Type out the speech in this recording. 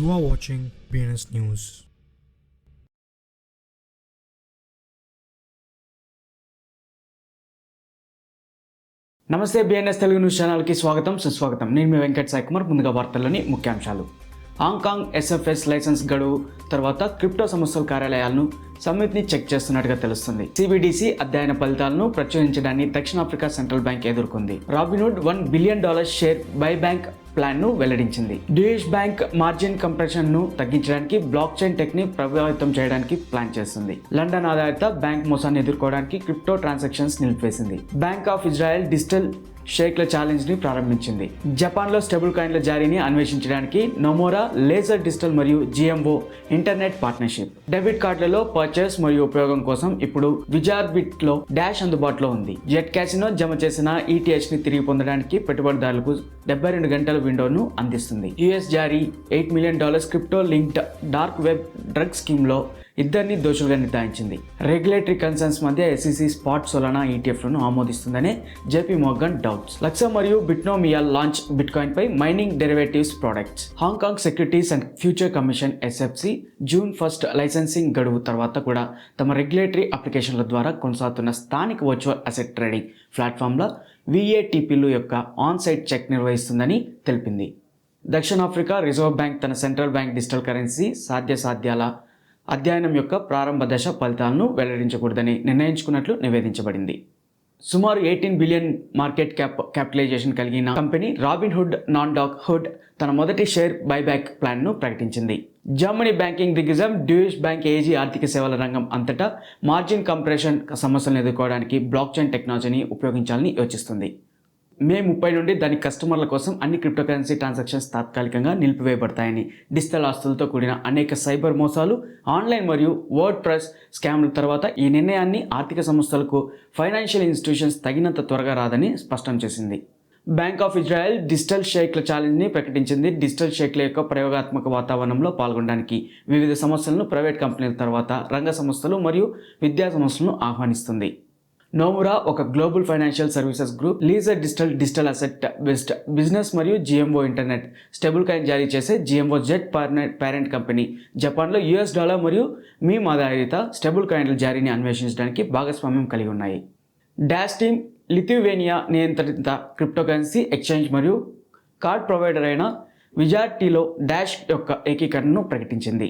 You are watching BNS News. నమస్తే BNS Telugu news ఛానల్కి స్వాగతం సుస్వాగతం. నేను మీ వెంకట్ సాయి కుమార్. ముందుగా వార్తల్లోని ముఖ్యాంశాలు. హాంకాంగ్ ఎస్ఎఫ్ఎస్ లైసెన్స్ గడువు తర్వాత క్రిప్టో సంస్థల కార్యాలయాలను సమితిని చెక్ చేస్తున్నట్టుగా తెలుస్తుంది. సిబిడిసి అధ్యయన ఫలితాలను ప్రచురించడాన్ని దక్షిణాఫ్రికా సెంట్రల్ బ్యాంక్ ఎదుర్కొంది. Robinhood $1 billion share buyback plan ను వెల్లడించింది. డ్యూయిష్ బ్యాంక్ మార్జిన్ కంప్రెషన్ ను తగ్గించడానికి బ్లాక్ చైన్ టెక్ ని ప్రభావితం చేయడానికి ప్లాన్ చేస్తుంది. లండన్ ఆధారిత బ్యాంక్ మోసాన్ని ఎదుర్కోవడానికి క్రిప్టో ట్రాన్సాక్షన్స్ నిలిపివేసింది. బ్యాంక్ ఆఫ్ ఇజ్రాయెల్ డిజిటల్ షేక్ల ఛాలెంజ్ ని ప్రారంభించింది. జపాన్లో స్టేబుల్ కాయిన్ల జారీని అన్వేషించడానికి నొమోరా, లేజర్ డిజిటల్ మరియు జిఎంఓ ఇంటర్నెట్ పార్ట్నర్షిప్. డెబిట్ కార్డులలో పర్చేస్ మరియు ఉపయోగం కోసం ఇప్పుడు విజార్బిట్ లో డాష్ అందుబాటులో ఉంది. జెట్ క్యాసినో జమ చేసిన ఈటీహెచ్ ని తిరిగి పొందడానికి పెట్టుబడిదారులకు 72 గంటల విండోను అందిస్తుంది. యుఎస్ జారీ $8 million crypto linked dark web drug scheme లో ఇద్దరిని దోషులుగా నిర్ధారించింది. రెగ్యులేటరీ కన్సర్న్స్ మధ్య ఎస్ఈసి స్పాట్ సోలానా ఈటీఎఫ్లను ఆమోదిస్తుందనే జేపీ మోర్గన్ డౌట్స్. లక్సా మరియు బిట్నోమియల్ లాంచ్ బిట్కాయిన్ పై mining derivatives products. Hong Kong securities and future commission SFC June 1 licensing గడువు తర్వాత కూడా తమ రెగ్యులేటరీ అప్లికేషన్ల ద్వారా కొనసాగుతున్న స్థానిక వర్చువల్ అసెట్ ట్రేడింగ్ ప్లాట్ఫామ్ల విఏటిపిలు యొక్క ఆన్ సైట్ చెక్ నిర్వహిస్తుందని తెలిపింది. దక్షిణాఫ్రికా రిజర్వ్ బ్యాంక్ తన సెంట్రల్ బ్యాంక్ డిజిటల్ కరెన్సీ సాధ్యాసాధ్యాల అధ్యయనం యొక్క ప్రారంభ దశ ఫలితాలను వెల్లడించకూడదని నిర్ణయించుకున్నట్లు నివేదించబడింది. సుమారు 18 బిలియన్ మార్కెట్ క్యాపిటలైజేషన్ కలిగిన కంపెనీ రాబిన్హుడ్ హుడ్ తన మొదటి షేర్ బైబ్యాక్ ప్లాన్ను ప్రకటించింది. జర్మనీ బ్యాంకింగ్ దిగ్గజం డ్యూయిష్ బ్యాంక్ ఏజీ ఆర్థిక సేవల రంగం అంతటా మార్జిన్ కంప్రెషన్ సమస్యలను ఎదుర్కోవడానికి బ్లాక్ చైన్ టెక్నాలజీని ఉపయోగించాలని యోచిస్తుంది. మే 30 నుండి దాని కస్టమర్ల కోసం అన్ని క్రిప్టోకరెన్సీ ట్రాన్సాక్షన్స్ తాత్కాలికంగా నిలిపివేయబడతాయని, డిజిటల్ ఆస్తులతో కూడిన అనేక సైబర్ మోసాలు, ఆన్లైన్ మరియు వర్డ్ ప్రెస్ స్కామ్ల తర్వాత ఈ నిర్ణయాన్ని ఆర్థిక సంస్థలకు ఫైనాన్షియల్ ఇన్స్టిట్యూషన్స్ తగినంత త్వరగా రాదని స్పష్టం చేసింది. బ్యాంక్ ఆఫ్ ఇజ్రాయెల్ డిజిటల్ షేక్ల ఛాలెంజ్ని ప్రకటించింది. డిజిటల్ షేక్ల యొక్క ప్రయోగాత్మక వాతావరణంలో పాల్గొనడానికి వివిధ సంస్థలను, ప్రైవేట్ కంపెనీల తర్వాత రంగ సంస్థలు మరియు విద్యా సంస్థలను ఆహ్వానిస్తుంది. నోమురా ఒక global financial services group, leisure digital asset based business మరియు జిఎంఓ ఇంటర్నెట్ స్టేబుల్ కాయిన్ జారీ చేసే జిఎంఓ జెట్ పేరెంట్ కంపెనీ జపాన్లో $US మరియు మీమ్ ఆధారిత స్టేబుల్ కాయిన్ల జారీని అన్వేషించడానికి భాగస్వామ్యం కలిగి ఉన్నాయి. డాష్ టీమ్ లిథువేనియా నియంత్రిత క్రిప్టోకరెన్సీ ఎక్స్చేంజ్ మరియు కార్డ్ ప్రొవైడర్ అయిన విజార్టీలో డాష్ యొక్క ఏకీకరణను ప్రకటించింది.